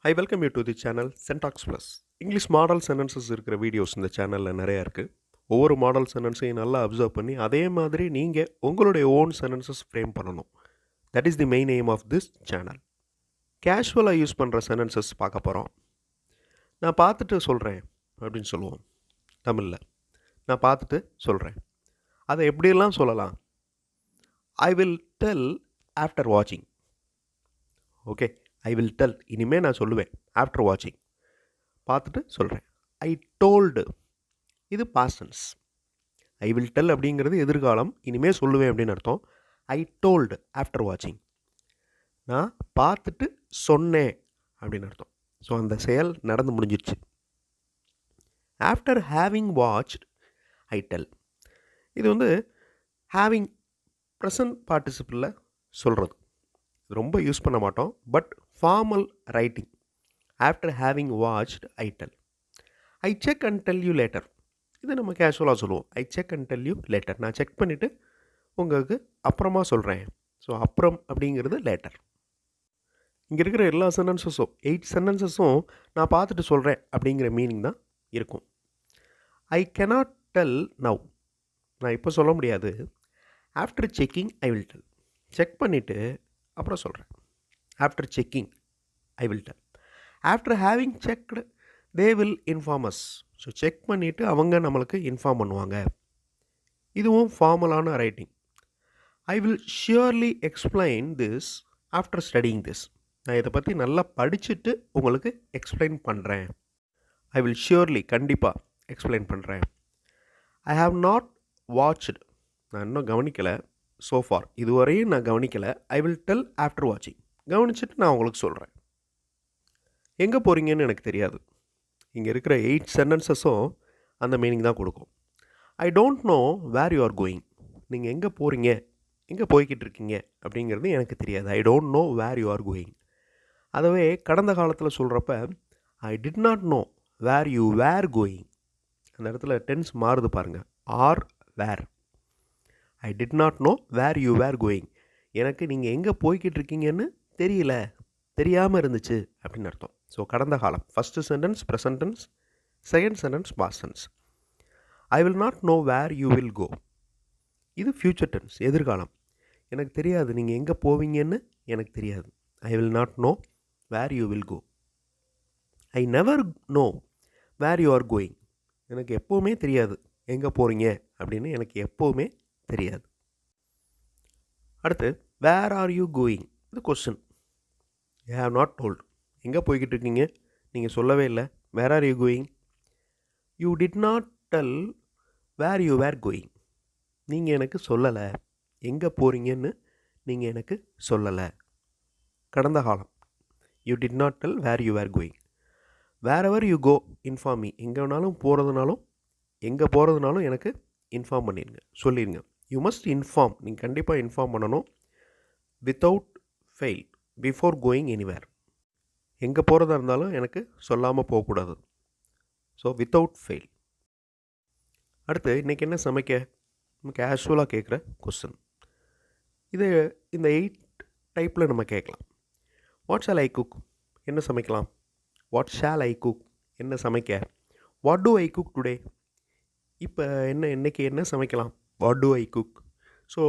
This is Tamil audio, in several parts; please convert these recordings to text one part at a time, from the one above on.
I welcome you to the channel Syntax Plus. English model sentences இருக்கிற வீடியோஸ் இந்த சேனலில் நிறையா இருக்குது. ஒவ்வொரு மாடல் சென்டென்ஸையும் நல்லா அப்சர்வ் பண்ணி அதே மாதிரி நீங்கள் உங்களுடைய ஓன் சென்டென்சஸ் ஃப்ரேம் பண்ணணும். That is the main aim of this channel. கேஷுவலாக யூஸ் பண்ணுற சென்டென்சஸ் பார்க்க போகிறோம். நான் பார்த்துட்டு சொல்கிறேன் அப்படின்னு சொல்லுவோம் தமிழில். நான் பார்த்துட்டு சொல்கிறேன். அதை எப்படியெல்லாம் சொல்லலாம்? ஐ வில் டெல் ஆஃப்டர் வாட்சிங். ஓகே, ஐ வில் டெல் இனிமேல் நான் சொல்லுவேன் ஆஃப்டர் வாட்சிங். பார்த்துட்டு சொல்கிறேன். ஐ டோல்டு இது past tense. I will tell அப்படிங்கிறது எதிர்காலம், இனிமேல் சொல்லுவேன் அப்படின்னு அர்த்தம். ஐ டோல்டு ஆஃப்டர் வாட்சிங், நான் பார்த்துட்டு சொன்னேன் அப்படின்னு அர்த்தம். ஸோ அந்த செயல் நடந்து முடிஞ்சிடுச்சு. After having watched I del, இது வந்து ஹேவிங் ப்ரெசன்ட் பார்ட்டிசிபிளில் சொல்கிறது. ரொம்ப யூஸ் பண்ண மாட்டோம், but formal writing. After having watched I tell. I check and tell you later, இது நம்ம கேஷுவலாக சொல்லுவோம். I check and tell you later, நான் செக் பண்ணிவிட்டு உங்களுக்கு அப்புறமா சொல்கிறேன். ஸோ அப்புறம் அப்படிங்கிறது லேட்டர். இங்கே இருக்கிற எல்லா சென்டென்சஸும் 8 சென்டென்சஸும் நான் பார்த்துட்டு சொல்கிறேன் அப்படிங்கிற மீனிங் தான் இருக்கும். ஐ கெனாட் டெல் நவ், நான் இப்போ சொல்ல முடியாது. After checking I will tell, check பண்ணிவிட்டு அப்புறம் சொல்கிறேன். After checking I will tell. After having checked they will inform us, so check பண்ணிவிட்டு அவங்க நம்மளுக்கு இன்ஃபார்ம் பண்ணுவாங்க. இதுவும் ஃபார்மலான ரைட்டிங். I will surely explain this after studying this, நான் இதை பற்றி நல்லா படிச்சுட்டு உங்களுக்கு எக்ஸ்பிளைன் பண்ணுறேன். ஐ வில் ஷியர்லி கண்டிப்பாக எக்ஸ்பிளைன் பண்ணுறேன். ஐ ஹாவ் நாட் வாட்ச்டு, நான் இன்னும் கவனிக்கலை. சோஃபார் இதுவரையும் நான் கவனிக்கலை. ஐ வில் டெல் ஆஃப்டர் வாட்சிங், கவனிச்சுட்டு நான் உங்களுக்கு சொல்கிறேன். எங்கே போகிறீங்கன்னு எனக்கு தெரியாது. இங்கே இருக்கிற 8 சென்டென்சஸும் அந்த மீனிங் தான் கொடுக்கும். I don't know where you are going, நீங்கள் எங்கே போகிறீங்க, எங்கே போய்கிட்டு இருக்கீங்க அப்படிங்கிறது எனக்கு தெரியாது. I don't know where you are going. அதுவே கடந்த காலத்தில் சொல்கிறப்ப I did not know where you were going, அந்த இடத்துல டென்ஸ் மாறுது பாருங்கள். Are were. I did not know where you were going, எனக்கு நீங்கள் எங்கே போய்கிட்டு இருக்கீங்கன்னு தெரியல, தெரியாமல் இருந்துச்சு அப்படின்னு அர்த்தம். ஸோ கடந்த காலம் first sentence present tense, second sentence past tense. I will not know where you will go, இது ஃப்யூச்சர் டென்ஸ் எதிர்காலம். எனக்கு தெரியாது நீங்கள் எங்கே போவீங்கன்னு எனக்கு தெரியாது. I will not know where you will go. I never know where you are going, எனக்கு எப்போவுமே தெரியாது எங்கே போகிறீங்க அப்படின்னு, எனக்கு எப்போவுமே தெரியாது. அடுத்து வேர் ஆர் யூ கோயிங், இது question. I have not told, எங்கே போய்கிட்டு இருக்கீங்க நீங்கள் சொல்லவே இல்லை. Where are you going. You did not tell where you were going, நீங்கள் எனக்கு சொல்லலை எங்கே போகிறீங்கன்னு, நீங்கள் எனக்கு சொல்லலை. கடந்த காலம். You did not tell where you were going. Wherever you go inform me, எங்கே வேணாலும் போகிறதுனாலும் எங்கே போகிறதுனாலும் எனக்கு இன்ஃபார்ம் பண்ணிடுங்க, சொல்லிடுங்க. யூ மஸ்ட் இன்ஃபார்ம், நீங்கள் கண்டிப்பாக இன்ஃபார்ம் பண்ணணும். Without fail before going anywhere, எங்கே போகிறதா இருந்தாலும் எனக்கு சொல்லாமல் போகக்கூடாது. So without fail. அடுத்து இன்றைக்கி என்ன சமைக்க, நம்ம கேஷுவலாக கேட்குற கொஸ்டின். இது இந்த 8 டைப்பில் நம்ம கேட்கலாம். வாட் ஷால் ஐ குக், என்ன சமைக்கலாம். வாட் ஷால் ஐ குக், என்ன சமைக்க. What do I cook today, இப்போ இன்றைக்கி என்ன சமைக்கலாம். What do I cook. So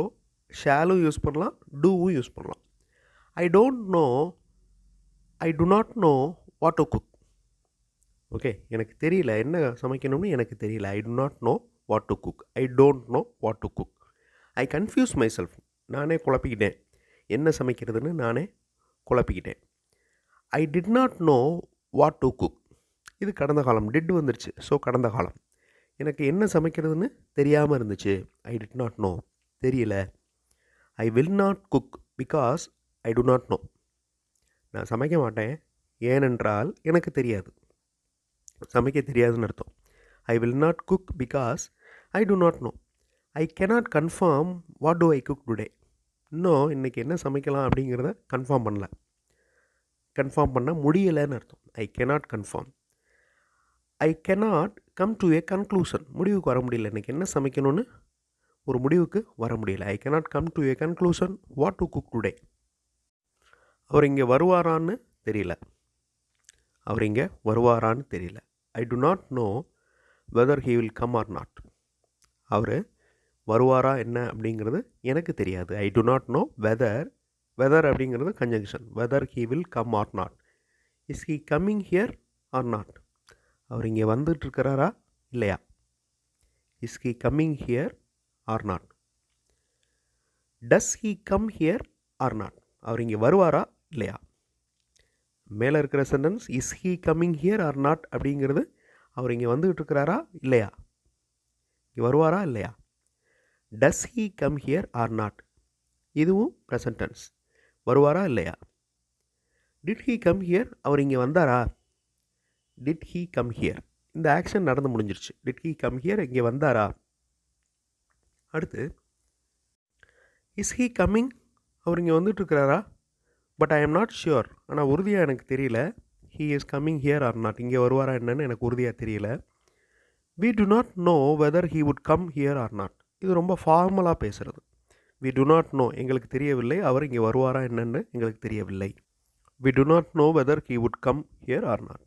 ஷாலும் யூஸ் பண்ணலாம், டூவும் யூஸ் பண்ணலாம். I don't know, I do not know what to cook. Okay, எனக்கு தெரியல என்ன சமைக்கணும்னு எனக்கு தெரியல. I do not know what to cook. I don't know what to cook. I confuse myself, நானே குழப்பிக்கிட்டேன், என்ன சமைக்கிறதுன்னு நானே குழப்பிக்கிட்டேன். I did not know what to cook, இது கடந்த காலம். டிட் வந்துருச்சு, ஸோ கடந்த காலம். எனக்கு என்ன சமைக்கிறதுன்னு தெரியாமல் இருந்துச்சு. ஐ டிட் நாட் நோ, தெரியல. I will not cook because I do not know, நான் சமைக்க மாட்டேன் ஏனென்றால் எனக்கு தெரியாது, சமைக்க தெரியாதுன்னு அர்த்தம். I will not cook because I do not know. I cannot confirm what do I cook today, இன்னும் இன்றைக்கி என்ன சமைக்கலாம் அப்படிங்கிறத கன்ஃபார்ம் பண்ணல, கன்ஃபார்ம் பண்ண முடியலைன்னு அர்த்தம். ஐ cannot confirm. I cannot come to a conclusion, முடிவுக்கு வர முடியல, இன்றைக்கி என்ன சமைக்கணும்னு ஒரு முடிவுக்கு வர முடியல. I cannot come to a conclusion what to cook today. அவர் இங்கே வருவாரான்னு தெரியல. அவர் இங்கே வருவாரான்னு தெரியல. I do not know whether he will come or not. அவர் வருவாரா என்ன அப்படிங்கிறது எனக்கு தெரியாது. I do not know whether அப்படிங்கிறது conjunction. Whether he will come or not. Is he coming here or not. அவர் இங்கே வந்துட்டுருக்கிறாரா இல்லையா. Is he coming here or not. Does he come here or not. அவர் இங்கே வருவாரா இல்லையா. மேலே இருக்கிற sentence is he coming here or not அப்படிங்கிறது அவர் இங்கே வந்துக்கிட்டு இருக்கிறாரா இல்லையா, இங்கே வருவாரா இல்லையா. Does he come here or not, இதுவும் ப்ரெசன்ட் டென்ஸ், வருவாரா இல்லையா. டிட் ஹீ கம் ஹியர், அவர் இங்கே வந்தாரா. டிட் ஹீ கம் ஹியர், இந்த ஆக்ஷன் நடந்து முடிஞ்சிருச்சு. டிட் ஹீ கம் ஹியர், இங்கே வந்தாரா. அடுத்து இஸ் ஹீ கம்மிங், அவர் இங்கே வந்துட்டுருக்கிறாரா. But I am not sure, ஆனால் உறுதியாக எனக்கு தெரியல. He is coming here or not, இங்கே வருவாரா என்னன்னு எனக்கு உறுதியாக தெரியல. We do not know whether he would come here or not, இது ரொம்ப ஃபார்மலாக பேசுகிறது. வி டு நாட் நோ, எங்களுக்கு தெரியவில்லை, அவர் இங்கே வருவாரா என்னன்னு எங்களுக்கு தெரியவில்லை. We do not know whether he would come here or not.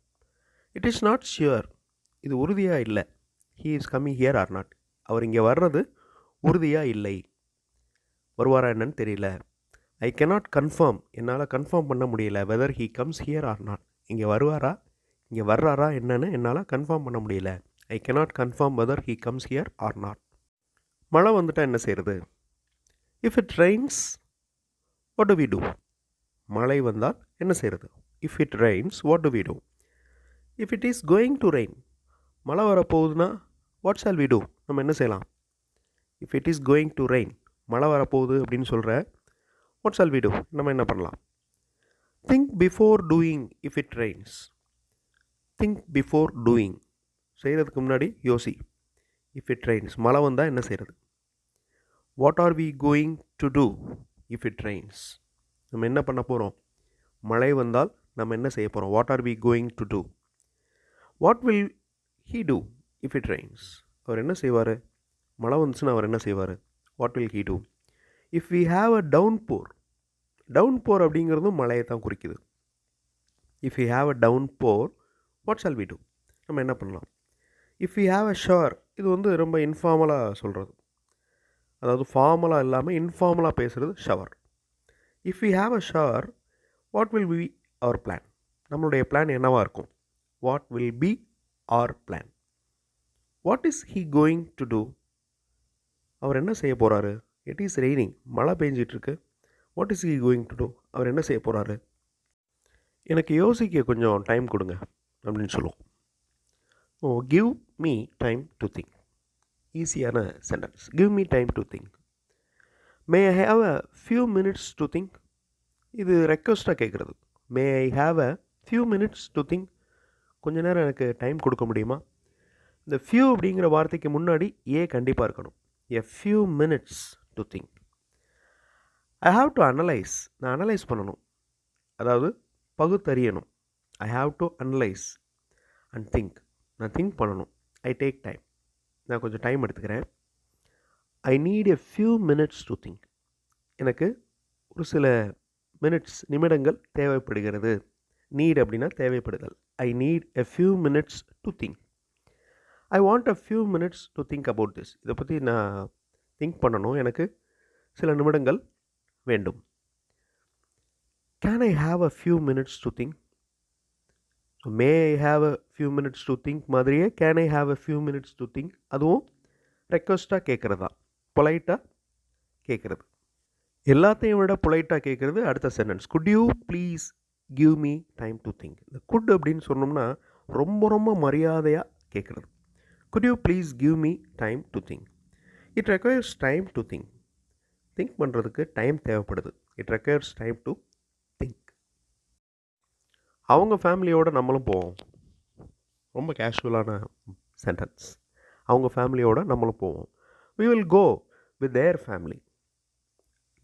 It is not sure, இது உறுதியாக இல்லை. He is coming here or not, அவர் இங்கே வர்றது உறுதியாக இல்லை, வருவாரா என்னன்னு தெரியல. ஐ கேனாட் கன்ஃபார்ம், என்னால் கன்ஃபார்ம் பண்ண முடியல. Whether he comes here or not, இங்கே வருவாரா இங்கே வர்றாரா என்னன்னு என்னால் கன்ஃபார்ம் பண்ண முடியல. I cannot confirm whether he comes here or not. மழை வந்துட்டால் என்ன செய்கிறது. If it rains what do we do. மழை வந்தால் என்ன செய்கிறது. If it rains what do we do. If it is going to rain, மழை வரப்போகுதுன்னா வாட் ஷால் வி டூ, நம்ம என்ன செய்யலாம். If it is going to rain, மழை வரப்போகுது அப்படின்னு சொல்கிற, வாட் ஷால் வி டூ, நம்ம என்ன பண்ணலாம். Think before doing if it Reigns. Think before doing, செய்கிறதுக்கு முன்னாடி யோசி. இஃப் இட் ரெயின்ஸ், மழை வந்தால் என்ன செய்கிறது. What are we going to do if it rains, நம்ம என்ன பண்ண போகிறோம். மழை வந்தால் நம்ம என்ன செய்ய போகிறோம். What are we going to do. What will he do if it rains, அவர் என்ன செய்வார். மழை வந்துச்சுன்னா அவர் என்ன செய்வார். What will he do. If we have a downpour, downpour அப்படிங்கிறதும் மழையை தான் குறிக்குது. If we have a downpour what shall we do, நம்ம என்ன பண்ணலாம். If we have a shower, இது வந்து ரொம்ப இன்ஃபார்மலாக சொல்கிறது, அதாவது ஃபார்மலாக இல்லாமல் இன்ஃபார்மலாக பேசுகிறது shower. If we have a shower what will be our plan, நம்மளுடைய பிளான் என்னவாக இருக்கும். What will be our plan. What is he going to do, அவர் என்ன செய்ய போகிறாரு. இட் இஸ் ரெய்னிங், மழை பெஞ்சிட்ருக்கு. What is he going to do, அவர் என்ன செய்ய போகிறாரு. எனக்கு யோசிக்க கொஞ்சம் டைம் கொடுங்க அப்படின்னு சொல்லுவோம். Oh, give me time to think, ஈஸியான sentence. Give me time to think. May I have a few minutes to think, இது ரெக்வஸ்ட்டாக கேட்குறது. May I have a few minutes to think, கொஞ்ச நேரம் எனக்கு டைம் கொடுக்க முடியுமா. இந்த ஃபியூ அப்படிங்கிற வார்த்தைக்கு முன்னாடி கண்டிப்பாக இருக்கணும். A few minutes to think. I have to analyse, நான் அனலைஸ் பண்ணணும், அதாவது பகுத்தறியணும். I have to analyse and think, நான் திங்க் பண்ணணும். ஐ டேக் டைம், நான் கொஞ்சம் டைம் எடுத்துக்கிறேன். I need a few minutes to think, எனக்கு ஒரு சில மினிட்ஸ், நிமிடங்கள் தேவைப்படுகிறது. நீட் அப்படின்னா தேவைப்படுதல். I need a few minutes to think. I want a few minutes to think about this, இதை பற்றி நான் திங்க் பண்ணணும், எனக்கு சில நிமிடங்கள் வேண்டும். Can I have a few minutes to think. May I have a few minutes to think மாதிரியே can I have a few minutes to think, அதுவும் ரெக்வஸ்ட்டாக கேட்குறது தான், பொலைட்டாக கேட்குறது. எல்லாத்தையும் விட பொலைட்டாக கேட்குறது அடுத்த sentence. Good you please give me time to think. இந்த குட் அப்படின்னு சொன்னோம்னா ரொம்ப ரொம்ப மரியாதையாக கேட்குறது. Good you please give me time to think. It requires time to think, think பண்ணுறதுக்கு டைம் தேவைப்படுது. It requires time to think. அவங்க ஃபேமிலியோடு நம்மளும் போவோம், ரொம்ப கேஷுவலான சென்டென்ஸ். அவங்க ஃபேமிலியோடு நம்மளும் போவோம். We will go with their family,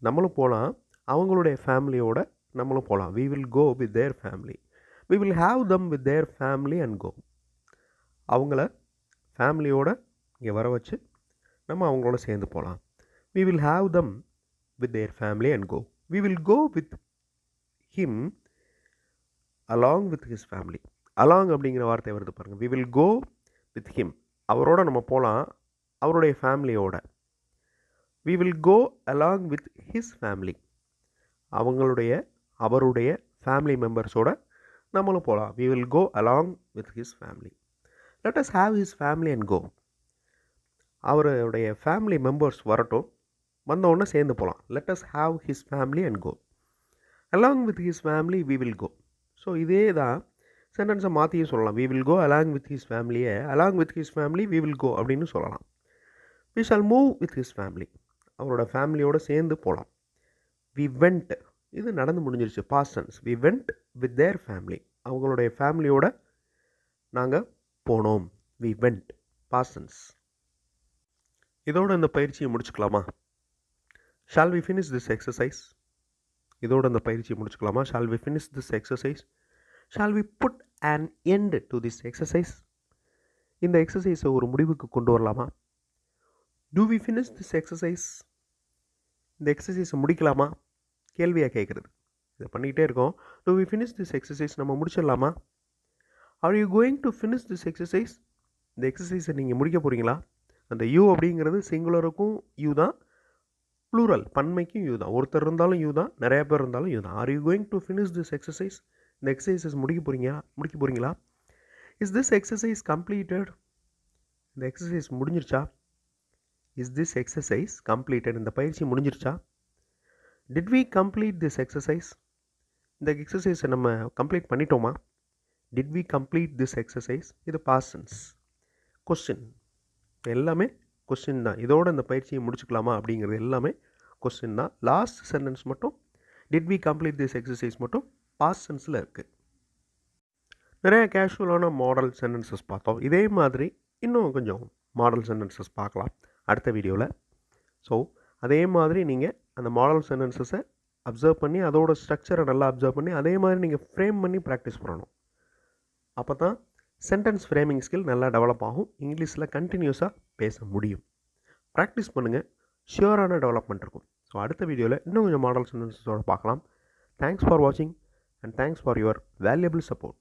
நம்மளும் போகலாம், அவங்களுடைய ஃபேமிலியோட நம்மளும் போகலாம். We will go with their family. We will have them with their family and go. அவங்கள ஃபேமிலியோட இங்கே வர வச்சு நம்ம அவங்களோட சேர்ந்து போகலாம். We will have them with their family and go. We will go with him along with his family. Along அப்படிங்கிற வார்த்தை வருது பாருங்கள். We will go with him. அவரோட நம்ம போகலாம், அவருடைய ஃபேமிலியோட. We will go along with his family. அவருடைய ஃபேமிலி மெம்பர்ஸோட நம்மளும் போகலாம். We will go along with his family. Let us have his family and go. அவருடைய ஃபேமிலி மெம்பர்ஸ் வரட்டும், வந்தவுடனே சேர்ந்து போகலாம். Let us have his family and go. Along with his family we will go. So இதே தான் சென்டென்ஸை மாற்றியும் சொல்லலாம். We will go along with his ஃபேமிலியை along with his family we will go அப்படின்னு சொல்லலாம். We shall move with his family. அவரோட ஃபேமிலியோடு சேர்ந்து போகலாம். We went. இது நடந்து முடிஞ்சிருச்சு, past tense. We went with their family. அவங்களுடைய ஃபேமிலியோட நாங்கள் போனோம். We went, past tense. இதோட இந்த பயிற்சியை முடிச்சுக்கலாமா? Shall we finish this exercise? இதோட இந்த பயிற்சியை முடிச்சுக்கலாமா? Shall we finish this exercise? Shall we put an end to this exercise? இந்த எக்ஸசைஸை ஒரு முடிவுக்கு கொண்டு வரலாமா? Do we finish this exercise? இந்த எக்ஸசைஸை முடிக்கலாமா? கேள்வியாக கேட்குறது. இதை பண்ணிக்கிட்டே இருக்கோம். Do we finish this exercise? நம்ம முடிச்சிடலாமா? Are you going to finish this exercise? இந்த எக்ஸசைஸை நீங்கள் முடிக்க போகிறீங்களா? அந்த யூ அப்படிங்கிறது சிங்குலருக்கும் யூ தான், ப்ளூரல் பன்மைக்கும் யூ தான். ஒருத்தர் இருந்தாலும் யூ தான், நிறையா பேர் இருந்தாலும் யூ தான். Are you going to finish this exercise? இந்த எக்ஸசைசஸ் முடிக்க போகிறீங்களா? Is this exercise completed? இந்த எக்ஸசைஸ் முடிஞ்சிருச்சா? Is this exercise completed? இந்த பயிற்சி முடிஞ்சிருச்சா? Did we complete this exercise? இந்த எக்ஸசைஸை நம்ம கம்ப்ளீட் பண்ணிட்டோமா? Did we complete this exercise? இது பாஸ்ட் டென்ஸ். கொஸ்டின் எல்லாமே கொஸ்டின் தான். இதோட இந்த பயிற்சியை முடிச்சுக்கலாமா அப்படிங்கிறது எல்லாமே கொஸ்டின் தான். லாஸ்ட் சென்டென்ஸ் மட்டும் did we complete this exercise மட்டும் பாஸ்ட் டென்ஸில் இருக்குது. நிறைய கேஷுவலான மாடல் சென்டென்சஸ் பார்த்தோம். இதே மாதிரி இன்னும் கொஞ்சம் மாடல் சென்டென்சஸ் பார்க்கலாம் அடுத்த வீடியோவில். ஸோ அதே மாதிரி நீங்கள் அந்த மாடல் சென்டென்சஸை அப்சர்வ் பண்ணி அதோட ஸ்ட்ரக்சரை நல்லா அப்சர்வ் பண்ணி அதே மாதிரி நீங்கள் ஃப்ரேம் பண்ணி ப்ராக்டிஸ் பண்ணணும். அப்போ தான் சென்டென்ஸ் ஃப்ரேமிங் ஸ்கில் நல்லா டெவலப் ஆகும். இங்கிலீஷில் கண்டினியூஸாக பேச முடியும். ப்ராக்டிஸ் பண்ணுங்கள், ஷியூரான டெவலப்மெண்ட் இருக்கும். ஸோ அடுத்த வீடியோவில் இன்னும் கொஞ்சம் மாடல் சென்டென்சஸோடு பார்க்கலாம். தேங்க்ஸ் ஃபார் வாட்சிங் and thanks for your valuable support.